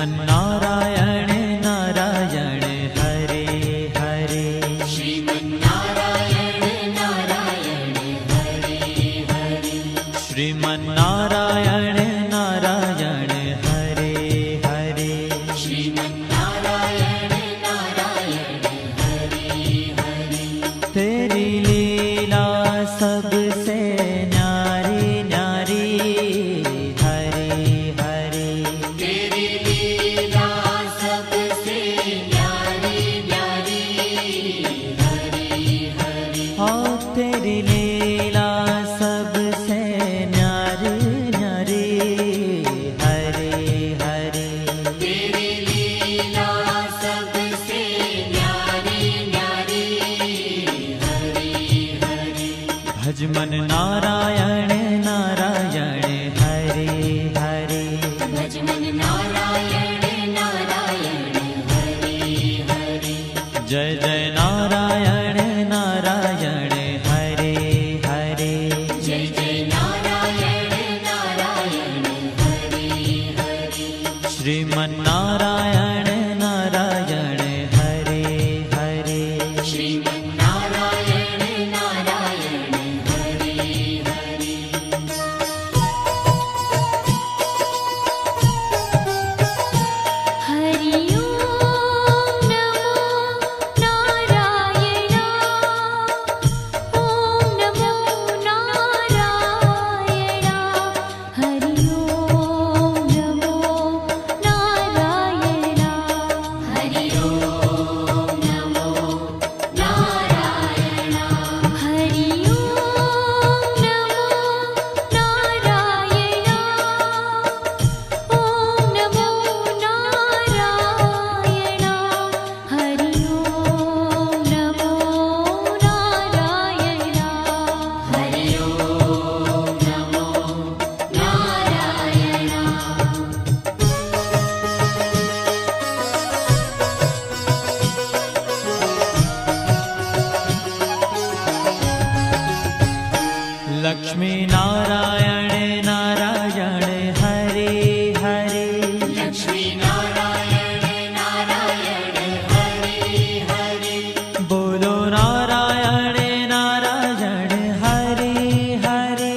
श्रीमन्नारायण नारायण हरे हरे। श्रीमन्नारायण नारायण हरे हरे। श्रीमन्नारायण नारायण हरे हरे। श्रीमन्नारायण नारायण हरे हरे। तेरी लीला सबसे न्यारी न्यारी हरे हरे। तेरी लीला सबसे न्यारी न्यारी हरे हरे। हाँ तेरी लीला सबसे न्यारी न्यारी हरे हरे। तेरी लीला सबसे न्यारी न्यारी हरे हरे। भज मन नारायण नारायण हरे हरे। भज मन नारायण नारायण हरे हरे। जय जय नारायण नारायण हरे हरे। जय जय नारायण नारायण हरे हरे। श्रीमन्नारायण नारायण हरे हरे। श्रीमन्नारायण नारायण हरे हरे। हरि ओम नमो नारायण। ओम नमो नारायण। हरि ओम नमो नारायण। हरि ओम नमो नारायण। हरि ओम नमो नारायण। ओम नमो नारायण। हरि ओम नमो नारायण। हरि ओम नमो नारायण। लक्ष्मी नारायण नारायण हरे हरे। लक्ष्मी नारायण नारायण हरे हरे। बोलो नारायण नारायण हरे हरे।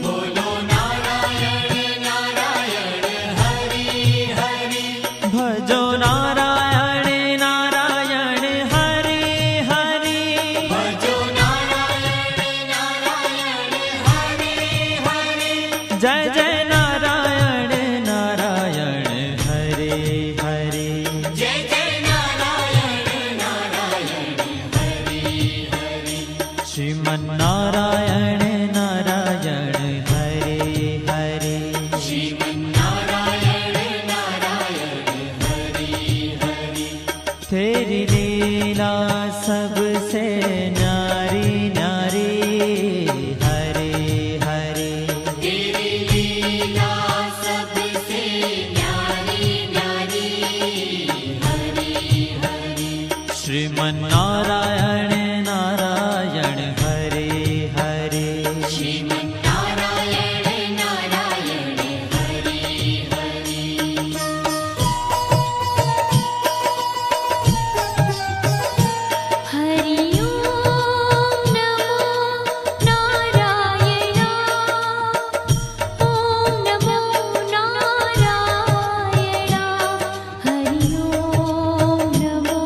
बोलो नारायण नारायण हरे हरे। भजो नारायण नारायण हरे हरे। भजो नारायण नारायण हरे हरे। जय जय नारायण नारायण हरे हरे। जय जय नारायण नारायण हरे हरे। श्रीमन्नारायण नारायण हरे हरे। श्रीमन्नारायण नारायण हरे हरे। तेरी लीला सबसे न्यारी न्यारी हरे हरे। तेरी लीला सबसे न्यारी न्यारी हरे हरे। श्रीमन्नारायण नारायण हरे हरे। श्रीमन्नारायण नारायण हरे हरे। हरि ओम नमो नारायण। ओम नमो नारायण। हरि ओम नमो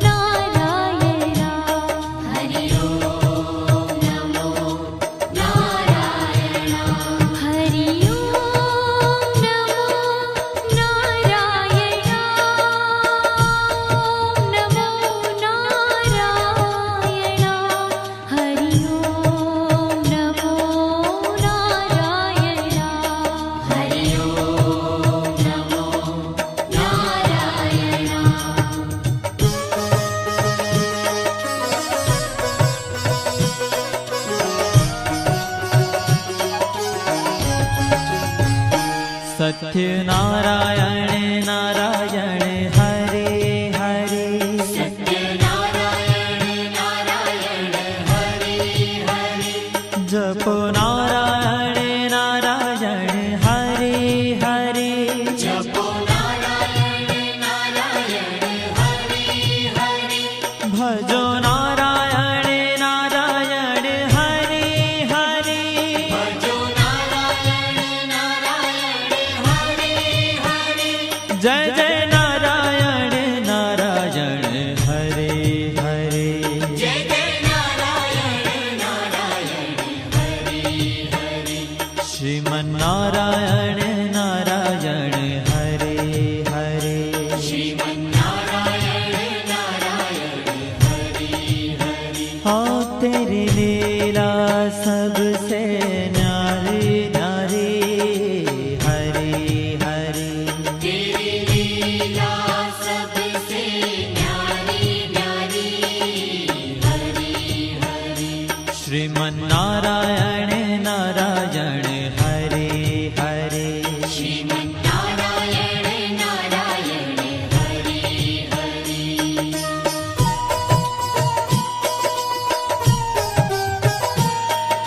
नारायण। हरि ओम नमो नारायण। हरि ओम नमो नारायण। ओम नमो नारायण। हरि ओम नमो नारायण। हरि ओम नमो नारायण। सत्य नारायण नारायण हरे हरे। सत्य नारायण नारायण हरे हरे। जपो नारायण नारायण हरे हरे। जपो नारायण भजो नारायण नारायण हरि हरि भजो नारायण नारायण हरि हरि जय जय नारायण नारायण हरे हरे जय जय नारायण नारायण हरि हरि श्रीमन्नारायण नारायण हरे हरे श्रीमन्नारायण नारायण हरि हरि हाँ तेरी लीला सबसे न्यारी न्यारी हरे हरे तेरी लीला सबसे न्यारी न्यारी हरि हरि श्रीमन्नारायण नारायण हरे हरे श्रीमन्नारायण नारायण हरि हरि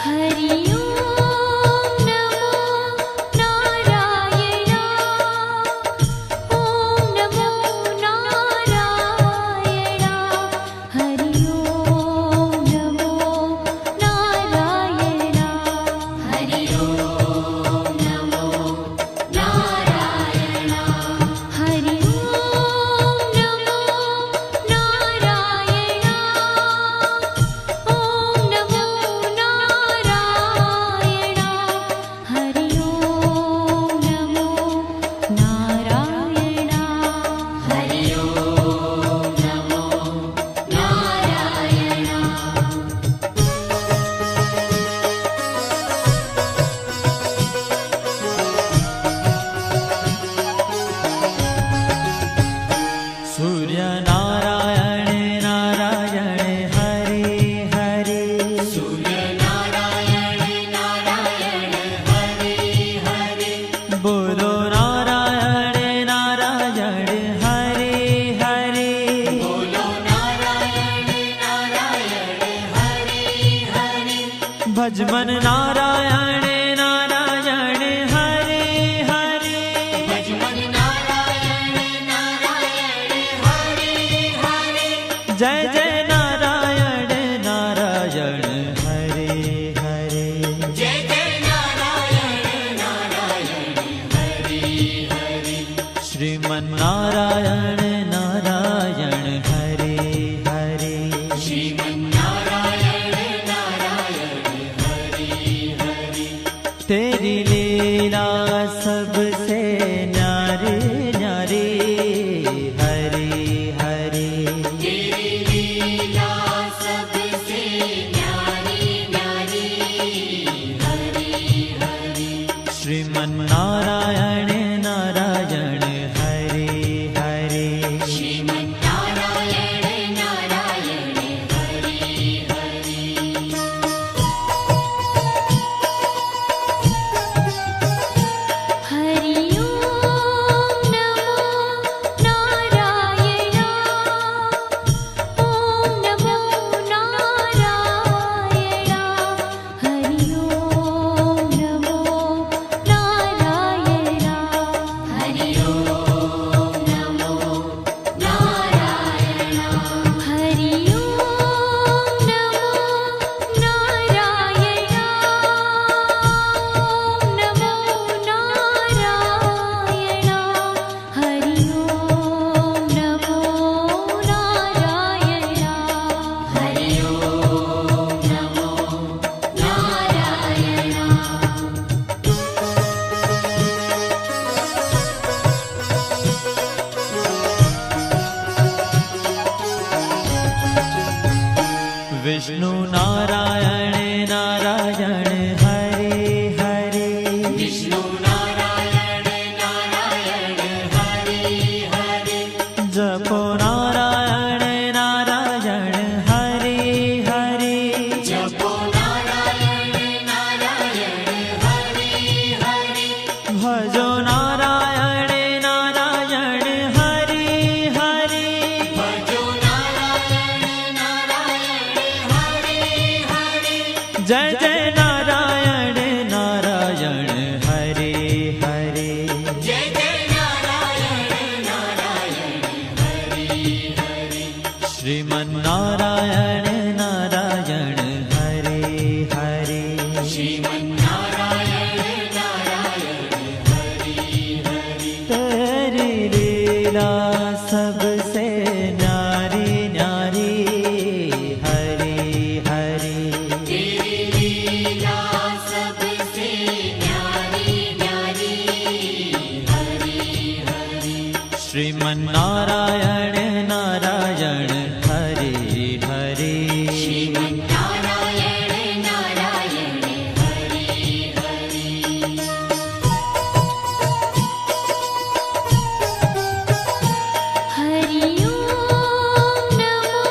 हरि ओम नमो नारायण ओम नमो नारायण हरि ओम नमो नारायण हरि ओम नमो नारायण हरि ओम नमो नारायण ओम नमो नारायण हरि ओम नमो नारायण हरि ओम नमो नारायण सूर्य नारायण नारायण हरे हरे सूर्य नारायण नारायण हरि हरि बोलो नारायण नारायण हरे हरे बोलो नारायण नारायण हरि हरि भजमन नारायण नारायण हरे हरे भजमन नारायण नारायण हरि हरि जय जय नारायण नारायण हरे हरे जय जय नारायण नारायण हरि हरि श्रीमन्नारायण नारायण हरे हरे श्रीमन्नारायण नारायण हरि हरि तेरी लीला सबसे न्यारी न्यारी हरे हरे तेरी लीला सबसे न्यारी न्यारी हरि हरि श्रीमन्नारायण नारायण हरे हरे श्रीमन्नारायण नारायण हरि हरि हरि ओम नमो नारायण ओम नमो नारायण हरि ओम नमो नारायण हरि ओम नमो नारायण हरि ओम नमो नारायण ओम नमो नारायण हरि ओम नमो नारायण हरि ओम नमो नारायण विष्णु नारायण नारायण हरे हरे विष्णु नारायण नारायण हरि हरि जपो नारायण नारायण हरे हरे जपो नारायण नारायण हरि हरि भजो नारायण नारायण हरे हरे भजो नारायण नारायण हरि हरि जय जय नारायण नारायण हरे हरे जय जय नारायण नारायण हरि हरि श्रीमन्नारायण नारायण हरे हरे श्रीमन्नारायण नारायण हरि हरि तेरी लीला सबसे न्यारी न्यारी हरे हरे तेरी लीला सबसे न्यारी न्यारी हरि हरि श्रीमन्नारायण नारायण हरे हरे श्रीमन्नारायण नारायण हरि हरि हरि ओम नमो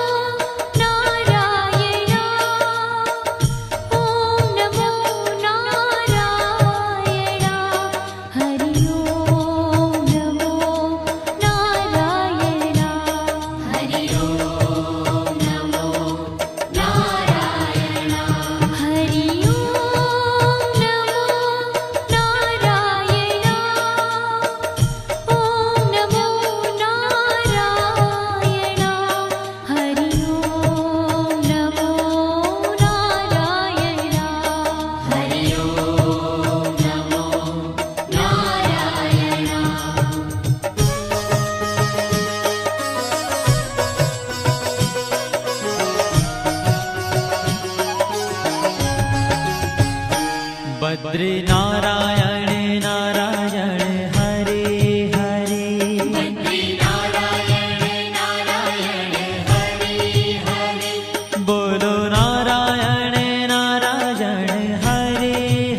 नारायण ओम नमो नारायण हरि ओम नमो नारायण हरि ओम नमो नारायण हरि ओम नमो नारायण ओम नमो नारायण हरि ओम नमो नारायण हरि ओम नमो नारायण बद्री नारायण नारायण हरे हरे बद्री नारायण नारायण हरि हरि बोलो नारायण नारायण हरे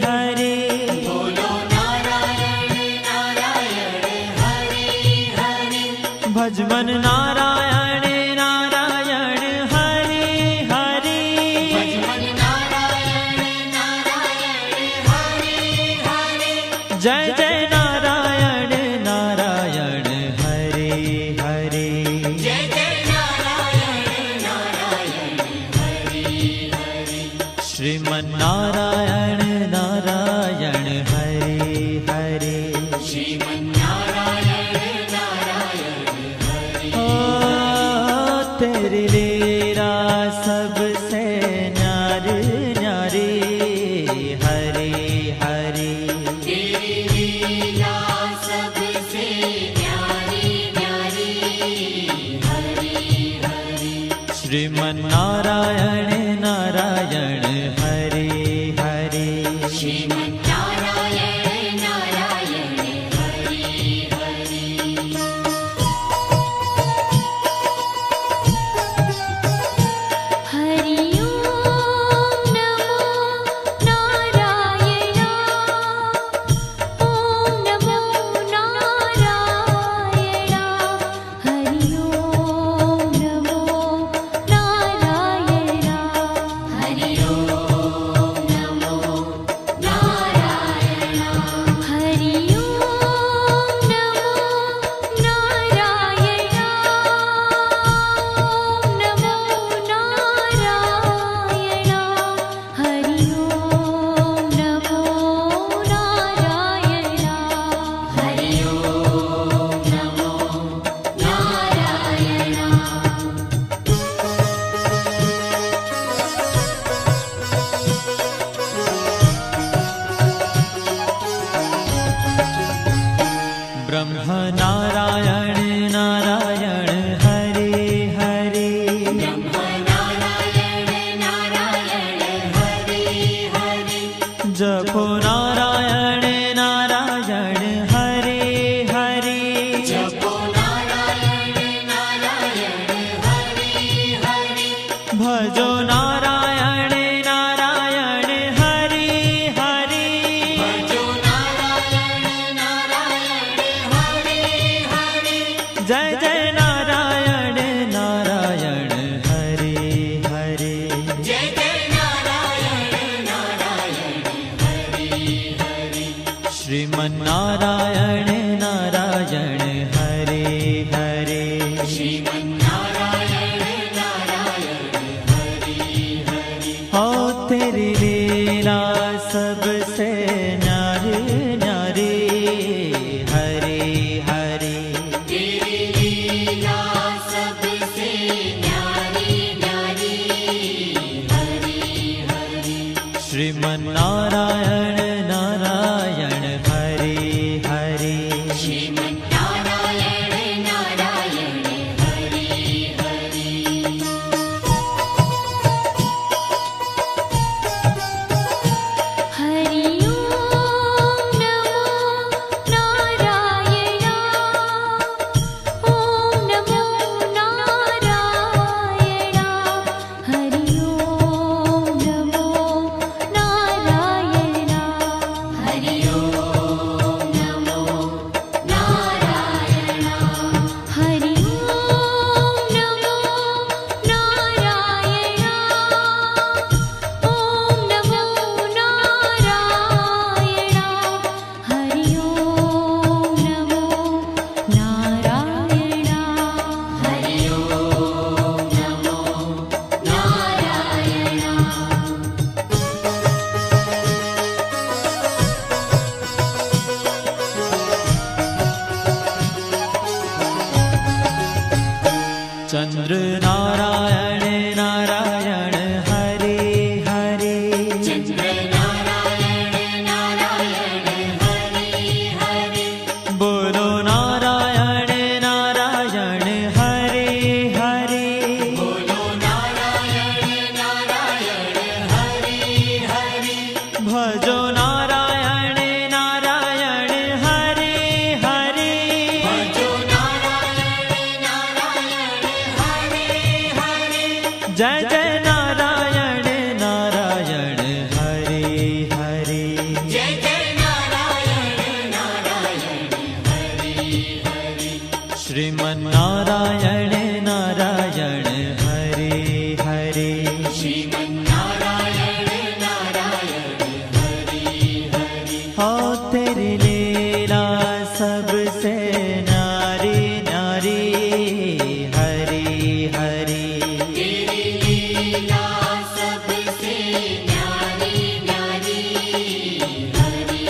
हरे बोलो नारायण नारायण हरि हरि भजमन नारायण नारायण हरे हरे भजमन नारायण नारायण हरि हरि जय जय नारायण नारायण हरे हरे जय जय नारायण नारायण हरि हरि श्रीमन्नारायण नारायण हरे हरे श्रीमन्नारायण नारायण हरि ओ तेरी लीला सबसे न्यारी न्यारी हरे हरे तेरी लीला सबसे न्यारी न्यारी हरि हरि श्रीमन्नारायण नारायण हरे हरे श्रीमन्नारायण नारायण हरि हरि हरि ओम नमो नारायण ओम नमो नारायण हरि ओम नमो नारायण हरि ओम नमो नारायण हरि ओम नमो नारायण ओम नमो नारायण हरि ओम नमो नारायण हरि ओम नमो नारायण ब्रह्म नारायण नारायण हरे हरे ब्रह्म नारायण नारायण हरि हरि जपो नारायण नारायण हरे हरे जपो नारायण नारायण हरि हरि भजो नारायण नारायण हरे हरे भजो नारायण नारायण हरि हरि जय जय नारायण नारायण हरे हरे जय जय नारायण नारायण हरि हरि श्रीमन्नारायण नारायण हरे हरे श्रीमन्नारायण नारायण हरि श्रीमन्नारायण नारायण हरे हरे श्रीमन्नारायण नारायण हरि हरि हरि ओम नमो नारायण ओम नमो नारायण हरि ओम नमो नारायण हरि ओम नमो नारायण हरि ओम नमो नारायण ओम नमो नारायण हरि ओम नमो नारायण हरि ओम नमो नारायण चंद्र नारायण नारायण हरे हरे चंद्र नारायण नारायण हरि हरि बोलो नारायण नारायण हरे हरे बोलो नारायण नारायण हरि हरि भजो नारायण नारायण हरे हरे भजो नारायण नारायण हरि हरि जय जय नारायण नारायण हरे हरे जय जय नारायण नारायण हरि हरि श्रीमन्नारायण नारायण हरे हरे श्रीमन्नारायण नारायण हरि हरि हो तेरी लीला सबसे नारी नारी हरी हरी तेरी लीला सबसे न्यारी न्यारी हरि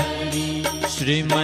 हरि श्रीमन्नारायण